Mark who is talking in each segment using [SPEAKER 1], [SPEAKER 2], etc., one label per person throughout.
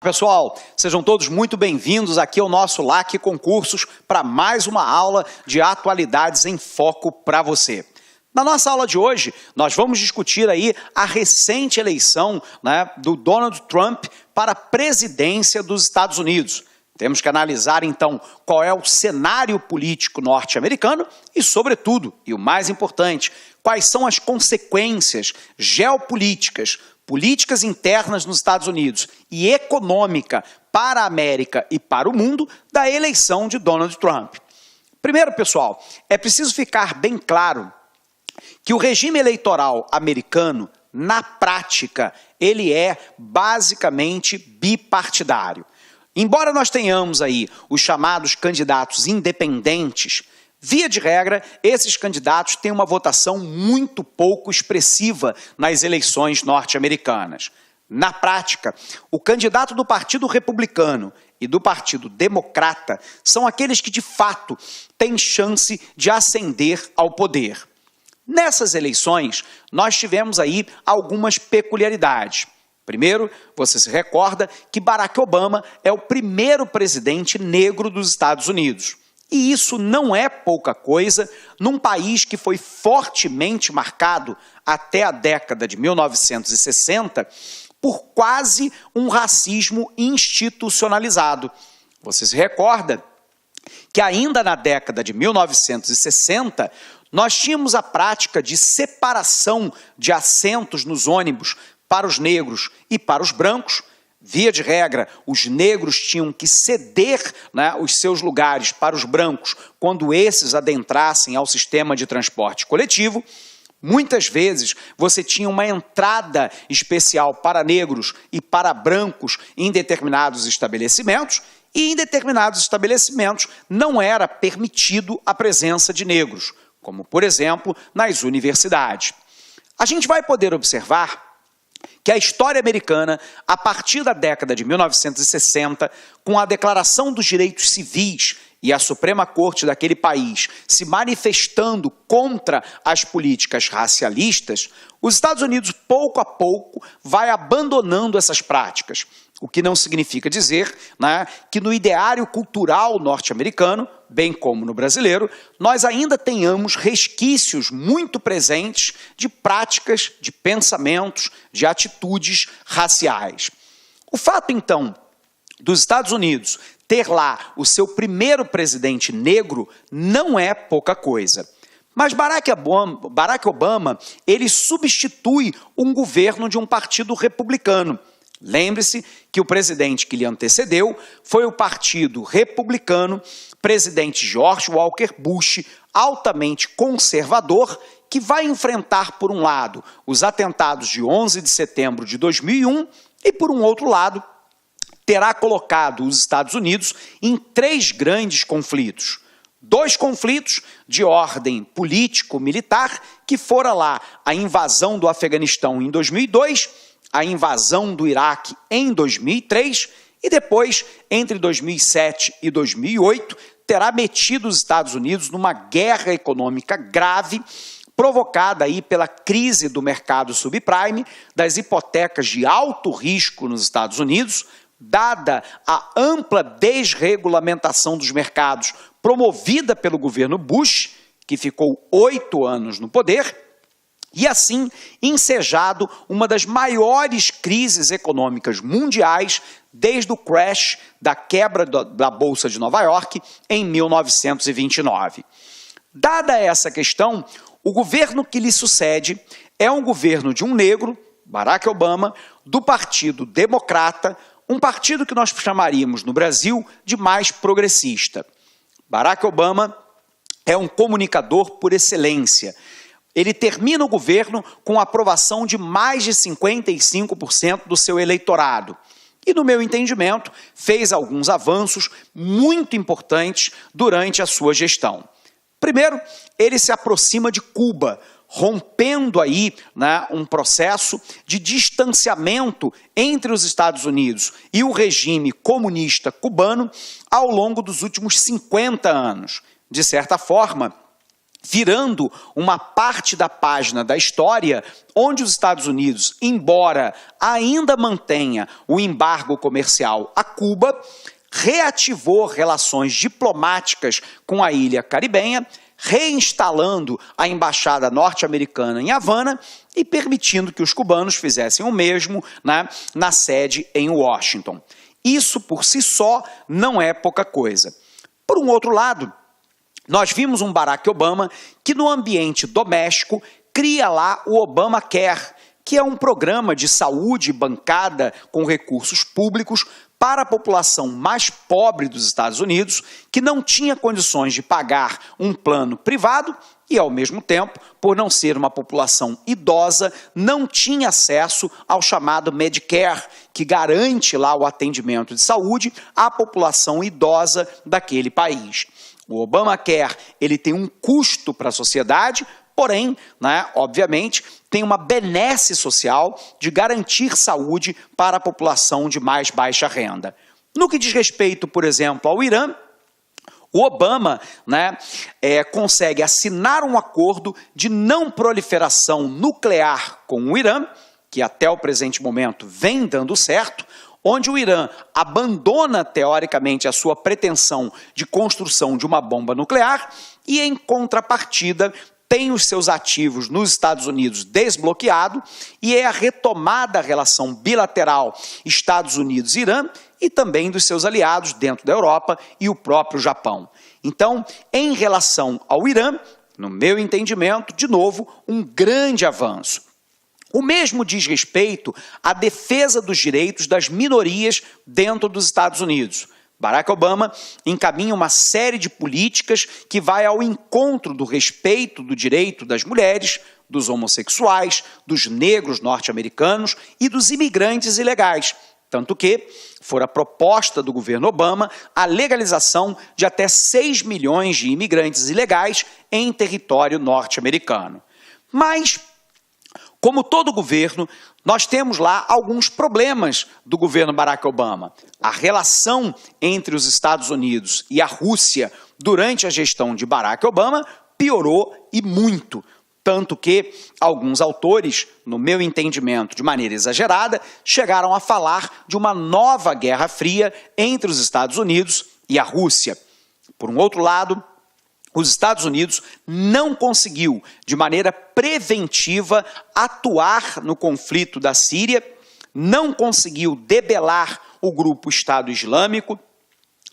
[SPEAKER 1] Pessoal, sejam todos muito bem-vindos aqui ao nosso LAC Concursos para mais uma aula de atualidades em foco para você. Na nossa aula de hoje, nós vamos discutir aí a recente eleição, do Donald Trump para a presidência dos Estados Unidos. Temos que analisar, então, qual é o cenário político norte-americano e, sobretudo, e o mais importante, quais são as consequências geopolíticas, políticas internas nos Estados Unidos e econômica para a América e para o mundo da eleição de Donald Trump. Primeiro, pessoal, é preciso ficar bem claro que o regime eleitoral americano, na prática, ele é basicamente bipartidário. Embora nós tenhamos aí os chamados candidatos independentes, via de regra, esses candidatos têm uma votação muito pouco expressiva nas eleições norte-americanas. Na prática, o candidato do Partido Republicano e do Partido Democrata são aqueles que, de fato, têm chance de ascender ao poder. Nessas eleições, nós tivemos aí algumas peculiaridades. Primeiro, você se recorda que Barack Obama é o primeiro presidente negro dos Estados Unidos. E isso não é pouca coisa num país que foi fortemente marcado até a década de 1960 por quase um racismo institucionalizado. Você se recorda que ainda na década de 1960, nós tínhamos a prática de separação de assentos nos ônibus para os negros e para os brancos. Via de regra, os negros tinham que ceder os seus lugares para os brancos quando esses adentrassem ao sistema de transporte coletivo. Muitas vezes, você tinha uma entrada especial para negros e para brancos em determinados estabelecimentos, e em determinados estabelecimentos não era permitido a presença de negros, como, por exemplo, nas universidades. A gente vai poder observar que a história americana, a partir da década de 1960, com a Declaração dos Direitos Civis e a Suprema Corte daquele país se manifestando contra as políticas racialistas, os Estados Unidos, pouco a pouco, vai abandonando essas práticas. O que não significa dizer que no ideário cultural norte-americano, bem como no brasileiro, nós ainda tenhamos resquícios muito presentes de práticas, de pensamentos, de atitudes raciais. O fato, então, dos Estados Unidos ter lá o seu primeiro presidente negro não é pouca coisa. Mas Barack Obama, ele substitui um governo de um partido republicano. Lembre-se que o presidente que lhe antecedeu foi o Partido Republicano, presidente George Walker Bush, altamente conservador, que vai enfrentar, por um lado, os atentados de 11 de setembro de 2001 e, por um outro lado, terá colocado os Estados Unidos em 3 grandes conflitos. 2 conflitos de ordem político-militar, que fora lá a invasão do Afeganistão em 2002, a invasão do Iraque em 2003 e depois, entre 2007 e 2008, terá metido os Estados Unidos numa guerra econômica grave, provocada aí pela crise do mercado subprime, das hipotecas de alto risco nos Estados Unidos, dada a ampla desregulamentação dos mercados promovida pelo governo Bush, que ficou 8 anos no poder, e assim ensejado uma das maiores crises econômicas mundiais desde o crash da quebra da Bolsa de Nova York em 1929. Dada essa questão, o governo que lhe sucede é um governo de um negro, Barack Obama, do Partido Democrata, um partido que nós chamaríamos no Brasil de mais progressista. Barack Obama é um comunicador por excelência. Ele termina o governo com a aprovação de mais de 55% do seu eleitorado. E, no meu entendimento, fez alguns avanços muito importantes durante a sua gestão. Primeiro, ele se aproxima de Cuba, rompendo aí um processo de distanciamento entre os Estados Unidos e o regime comunista cubano ao longo dos últimos 50 anos. De certa forma, virando uma parte da página da história onde os Estados Unidos, embora ainda mantenha o embargo comercial a Cuba, reativou relações diplomáticas com a ilha caribenha, reinstalando a embaixada norte-americana em Havana e permitindo que os cubanos fizessem o mesmo, né, na sede em Washington. Isso por si só não é pouca coisa. Por um outro lado, nós vimos um Barack Obama que no ambiente doméstico cria lá o Obamacare, que é um programa de saúde bancada com recursos públicos para a população mais pobre dos Estados Unidos, que não tinha condições de pagar um plano privado e, ao mesmo tempo, por não ser uma população idosa, não tinha acesso ao chamado Medicare, que garante lá o atendimento de saúde à população idosa daquele país. O Obamacare, ele tem um custo para a sociedade, porém, né, obviamente, tem uma benesse social de garantir saúde para a população de mais baixa renda. No que diz respeito, por exemplo, ao Irã, o Obama, né, consegue assinar um acordo de não proliferação nuclear com o Irã, que até o presente momento vem dando certo, onde o Irã abandona, teoricamente, a sua pretensão de construção de uma bomba nuclear e, em contrapartida, tem os seus ativos nos Estados Unidos desbloqueado e é a retomada da relação bilateral Estados Unidos-Irã e também dos seus aliados dentro da Europa e o próprio Japão. Então, em relação ao Irã, no meu entendimento, de novo, um grande avanço. O mesmo diz respeito à defesa dos direitos das minorias dentro dos Estados Unidos. Barack Obama encaminha uma série de políticas que vai ao encontro do respeito do direito das mulheres, dos homossexuais, dos negros norte-americanos e dos imigrantes ilegais. Tanto que fora proposta do governo Obama a legalização de até 6 milhões de imigrantes ilegais em território norte-americano. Mas, como todo governo, nós temos lá alguns problemas do governo Barack Obama. A relação entre os Estados Unidos e a Rússia durante a gestão de Barack Obama piorou e muito. Tanto que alguns autores, no meu entendimento de maneira exagerada, chegaram a falar de uma nova Guerra Fria entre os Estados Unidos e a Rússia. Por um outro lado, os Estados Unidos não conseguiu, de maneira preventiva, atuar no conflito da Síria, não conseguiu debelar o grupo Estado Islâmico,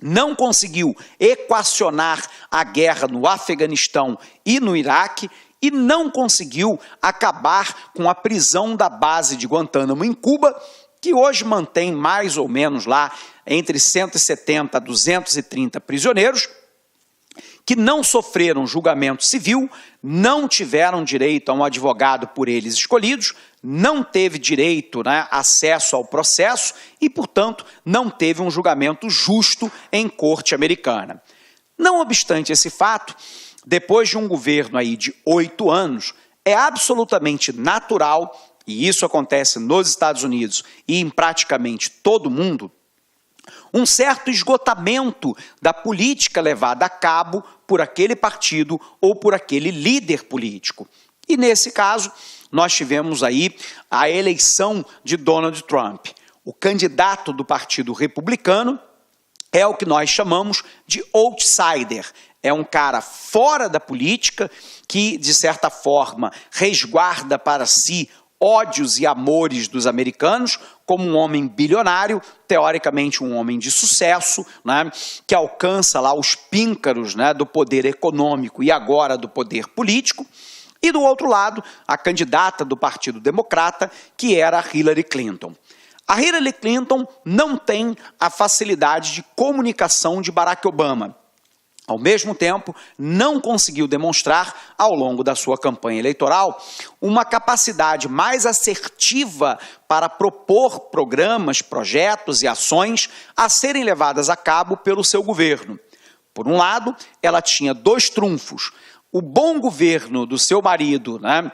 [SPEAKER 1] não conseguiu equacionar a guerra no Afeganistão e no Iraque e não conseguiu acabar com a prisão da base de Guantánamo em Cuba, que hoje mantém mais ou menos lá entre 170 a 230 prisioneiros, que não sofreram julgamento civil, não tiveram direito a um advogado por eles escolhidos, não teve direito, né, acesso ao processo e, portanto, não teve um julgamento justo em corte americana. Não obstante esse fato, depois de um governo aí de 8 anos, é absolutamente natural, e isso acontece nos Estados Unidos e em praticamente todo o mundo, um certo esgotamento da política levada a cabo por aquele partido ou por aquele líder político. E nesse caso, nós tivemos aí a eleição de Donald Trump. O candidato do Partido Republicano é o que nós chamamos de outsider. É um cara fora da política que, de certa forma, resguarda para si ódios e amores dos americanos, como um homem bilionário, teoricamente um homem de sucesso, né, que alcança lá os píncaros, né, do poder econômico e agora do poder político. E do outro lado, a candidata do Partido Democrata, que era a Hillary Clinton. A Hillary Clinton não tem a facilidade de comunicação de Barack Obama. Ao mesmo tempo, não conseguiu demonstrar, ao longo da sua campanha eleitoral, uma capacidade mais assertiva para propor programas, projetos e ações a serem levadas a cabo pelo seu governo. Por um lado, ela tinha 2 trunfos: o bom governo do seu marido, né,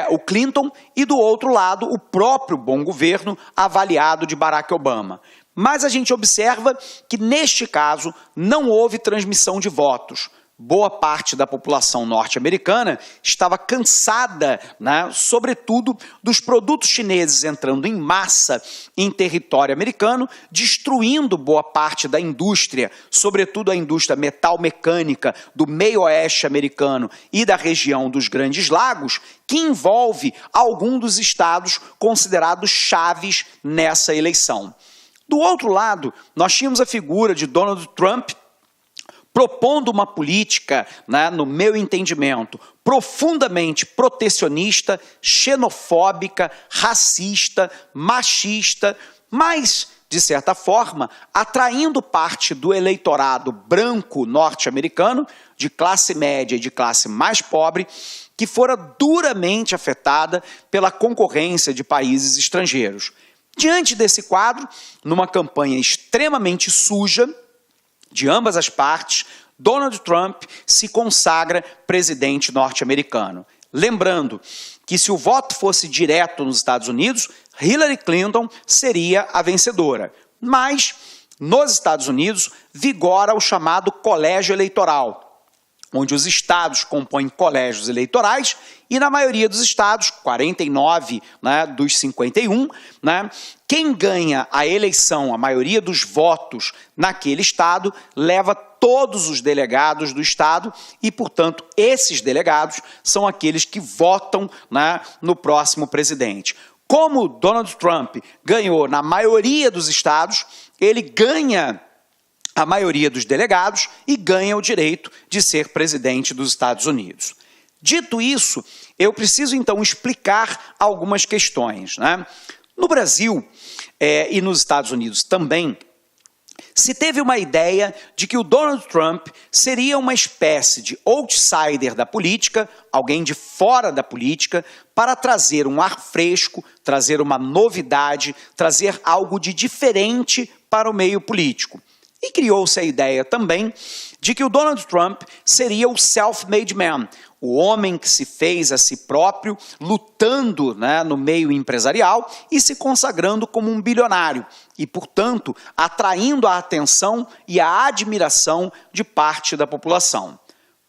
[SPEAKER 1] o Clinton, e do outro lado, o próprio bom governo avaliado de Barack Obama. Mas a gente observa que, neste caso, não houve transmissão de votos. boa parte da população norte-americana estava cansada, né, sobretudo dos produtos chineses entrando em massa em território americano, destruindo boa parte da indústria, sobretudo a indústria metal-mecânica do meio-oeste americano e da região dos Grandes Lagos, que envolve alguns dos estados considerados chaves nessa eleição. Do outro lado, nós tínhamos a figura de Donald Trump, propondo uma política, né, no meu entendimento, profundamente protecionista, xenofóbica, racista, machista, mas, de certa forma, atraindo parte do eleitorado branco norte-americano, de classe média e de classe mais pobre, que fora duramente afetada pela concorrência de países estrangeiros. Diante desse quadro, numa campanha extremamente suja, de ambas as partes, Donald Trump se consagra presidente norte-americano. Lembrando que se o voto fosse direto nos Estados Unidos, Hillary Clinton seria a vencedora. Mas, nos Estados Unidos, vigora o chamado colégio eleitoral, onde os estados compõem colégios eleitorais e, na maioria dos estados, 49, né, dos 51, né, quem ganha a eleição, a maioria dos votos naquele estado, leva todos os delegados do estado e, portanto, esses delegados são aqueles que votam, né, no próximo presidente. Como Donald Trump ganhou na maioria dos estados, ele ganha a maioria dos delegados e ganha o direito de ser presidente dos Estados Unidos. Dito isso, eu preciso então explicar algumas questões, né? No Brasil e nos Estados Unidos também, se teve uma ideia de que o Donald Trump seria uma espécie de outsider da política, alguém de fora da política, para trazer um ar fresco, trazer uma novidade, trazer algo de diferente para o meio político. E criou-se a ideia também de que o Donald Trump seria o self-made man, o homem que se fez a si próprio, lutando, né, no meio empresarial e se consagrando como um bilionário e, portanto, atraindo a atenção e a admiração de parte da população.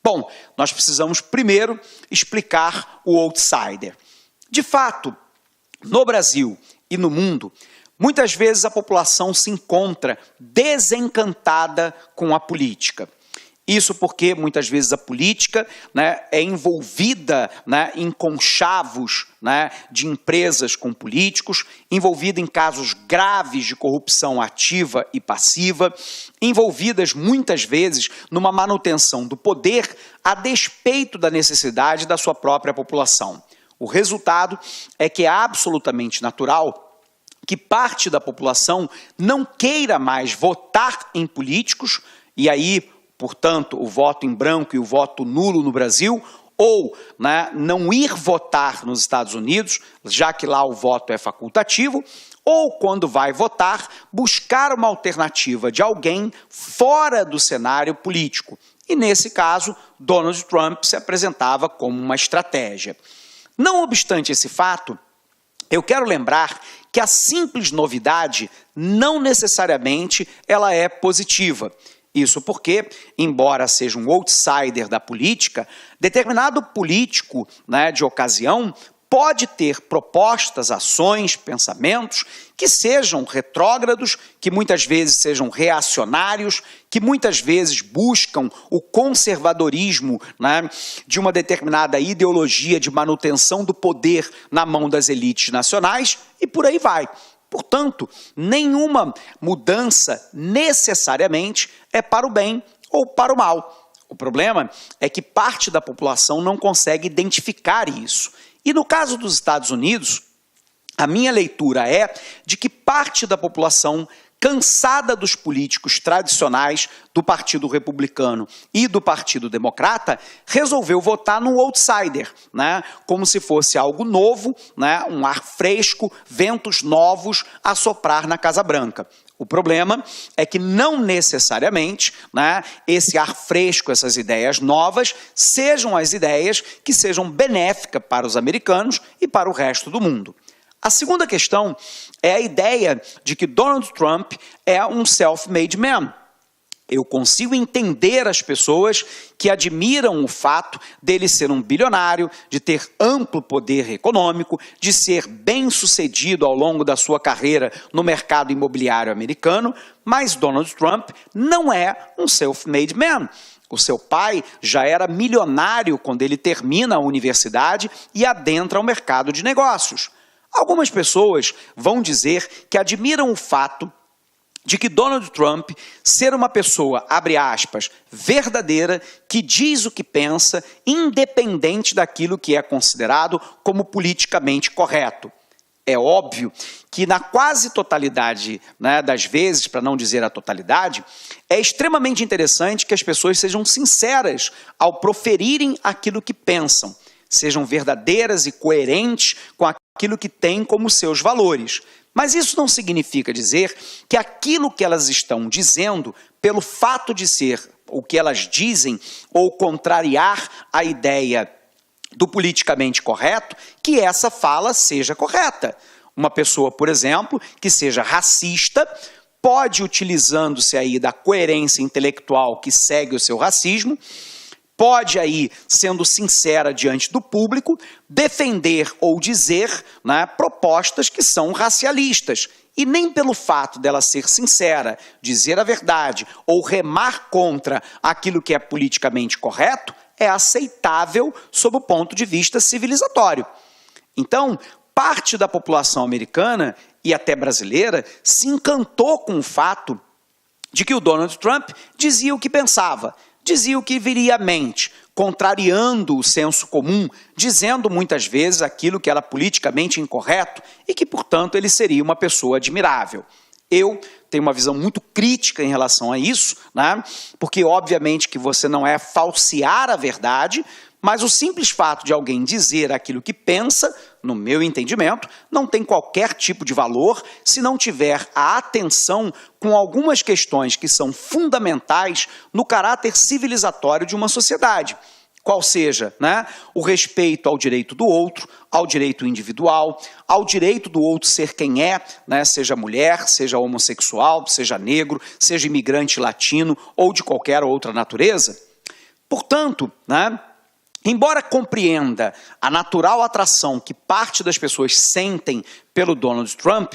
[SPEAKER 1] Bom, nós precisamos primeiro explicar o outsider. De fato, no Brasil e no mundo, muitas vezes a população se encontra desencantada com a política. Isso porque muitas vezes a política, né, é envolvida, né, em conchavos, né, de empresas com políticos, envolvida em casos graves de corrupção ativa e passiva, envolvidas muitas vezes numa manutenção do poder a despeito da necessidade da sua própria população. O resultado é que é absolutamente natural que parte da população não queira mais votar em políticos, e aí, portanto, o voto em branco e o voto nulo no Brasil, ou, né, não ir votar nos Estados Unidos, já que lá o voto é facultativo, ou, quando vai votar, buscar uma alternativa de alguém fora do cenário político. E, nesse caso, Donald Trump se apresentava como uma estratégia. Não obstante esse fato, eu quero lembrar que a simples novidade não necessariamente ela é positiva. Isso porque, embora seja um outsider da política, determinado político, né, de ocasião pode ter propostas, ações, pensamentos que sejam retrógrados, que muitas vezes sejam reacionários, que muitas vezes buscam o conservadorismo, né, de uma determinada ideologia de manutenção do poder na mão das elites nacionais e por aí vai. Portanto, nenhuma mudança necessariamente é para o bem ou para o mal. O problema é que parte da população não consegue identificar isso. E no caso dos Estados Unidos, a minha leitura é de que parte da população, cansada dos políticos tradicionais do Partido Republicano e do Partido Democrata, resolveu votar no outsider, né? Como se fosse algo novo, né? Um ar fresco, ventos novos a soprar na Casa Branca. O problema é que não necessariamente, né, esse ar fresco, essas ideias novas, sejam as ideias que sejam benéficas para os americanos e para o resto do mundo. A segunda questão é a ideia de que Donald Trump é um self-made man. Eu consigo entender as pessoas que admiram o fato dele ser um bilionário, de ter amplo poder econômico, de ser bem-sucedido ao longo da sua carreira no mercado imobiliário americano, mas Donald Trump não é um self-made man. O seu pai já era milionário quando ele termina a universidade e adentra o mercado de negócios. Algumas pessoas vão dizer que admiram o fato de que Donald Trump ser uma pessoa, abre aspas, verdadeira, que diz o que pensa, independente daquilo que é considerado como politicamente correto. É óbvio que na quase totalidade, né, das vezes, para não dizer a totalidade, é extremamente interessante que as pessoas sejam sinceras ao proferirem aquilo que pensam, sejam verdadeiras e coerentes com aquilo que têm como seus valores. Mas isso não significa dizer que aquilo que elas estão dizendo, pelo fato de ser o que elas dizem ou contrariar a ideia do politicamente correto, que essa fala seja correta. Uma pessoa, por exemplo, que seja racista, pode, utilizando-se aí da coerência intelectual que segue o seu racismo, pode aí, sendo sincera diante do público, defender ou dizer, né, propostas que são racialistas. E nem pelo fato dela ser sincera, dizer a verdade ou remar contra aquilo que é politicamente correto, é aceitável sob o ponto de vista civilizatório. Então, parte da população americana e até brasileira se encantou com o fato de que o Donald Trump dizia o que pensava, dizia o que viria à mente, contrariando o senso comum, dizendo muitas vezes aquilo que era politicamente incorreto e que, portanto, ele seria uma pessoa admirável. Eu tenho uma visão muito crítica em relação a isso, né? Porque obviamente que você não é falsear a verdade, mas o simples fato de alguém dizer aquilo que pensa, no meu entendimento, não tem qualquer tipo de valor se não tiver a atenção com algumas questões que são fundamentais no caráter civilizatório de uma sociedade. Qual seja, né, o respeito ao direito do outro, ao direito individual, ao direito do outro ser quem é, né, seja mulher, seja homossexual, seja negro, seja imigrante latino ou de qualquer outra natureza. Portanto, né, embora compreenda a natural atração que parte das pessoas sentem pelo Donald Trump,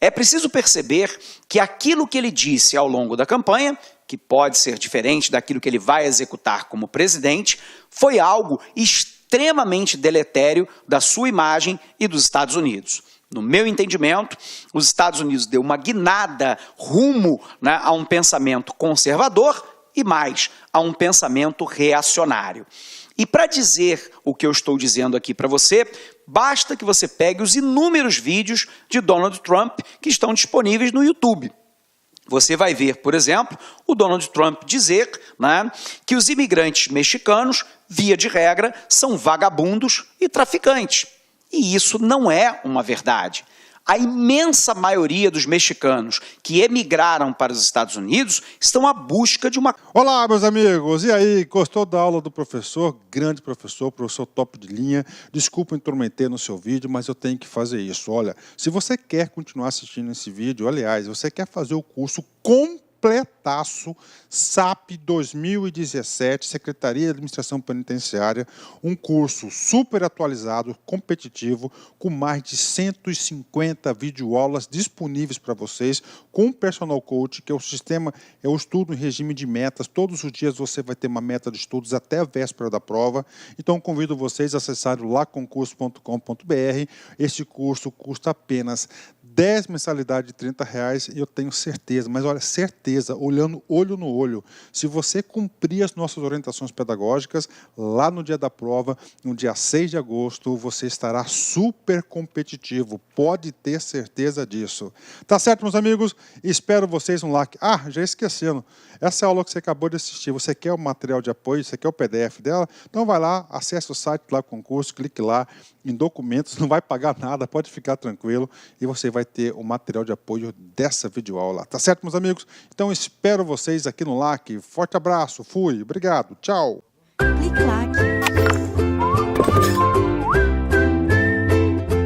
[SPEAKER 1] é preciso perceber que aquilo que ele disse ao longo da campanha, que pode ser diferente daquilo que ele vai executar como presidente, foi algo extremamente deletério da sua imagem e dos Estados Unidos. No meu entendimento, os Estados Unidos deu uma guinada rumo, né, a um pensamento conservador e mais, a um pensamento reacionário. E para dizer o que eu estou dizendo aqui para você, basta que você pegue os inúmeros vídeos de Donald Trump que estão disponíveis no YouTube. Você vai ver, por exemplo, o Donald Trump dizer, né, que os imigrantes mexicanos, via de regra, são vagabundos e traficantes. E isso não é uma verdade. A imensa maioria dos mexicanos que emigraram para os Estados Unidos estão à busca de uma...
[SPEAKER 2] Olá, meus amigos! E aí, gostou da aula do professor? Grande professor top de linha. Desculpa intrometer no seu vídeo, mas eu tenho que fazer isso. Olha, se você quer continuar assistindo esse vídeo, aliás, você quer fazer o curso completaço, SAP 2017, Secretaria de Administração Penitenciária, um curso super atualizado, competitivo, com mais de 150 videoaulas disponíveis para vocês, com o Personal Coach, que é o sistema, é o estudo em regime de metas. Todos os dias você vai ter uma meta de estudos até a véspera da prova. Então, convido vocês a acessarem o laconcurso.com.br. Este curso custa apenas 10 mensalidades de R$30 e eu tenho certeza, mas olha, certeza, olhando olho no olho, se você cumprir as nossas orientações pedagógicas, lá no dia da prova, no dia 6 de agosto, você estará super competitivo, pode ter certeza disso. Tá certo, meus amigos? Espero vocês no like. Ah, já esquecendo, essa aula que você acabou de assistir, você quer o material de apoio, você quer o PDF dela? Então vai lá, acesse o site lá, concurso, clique lá em documentos, não vai pagar nada, pode ficar tranquilo e você vai ter o material de apoio dessa videoaula. Tá certo, meus amigos? Então espero vocês aqui no LAC. Forte abraço, fui, obrigado, tchau!
[SPEAKER 3] Clique lá.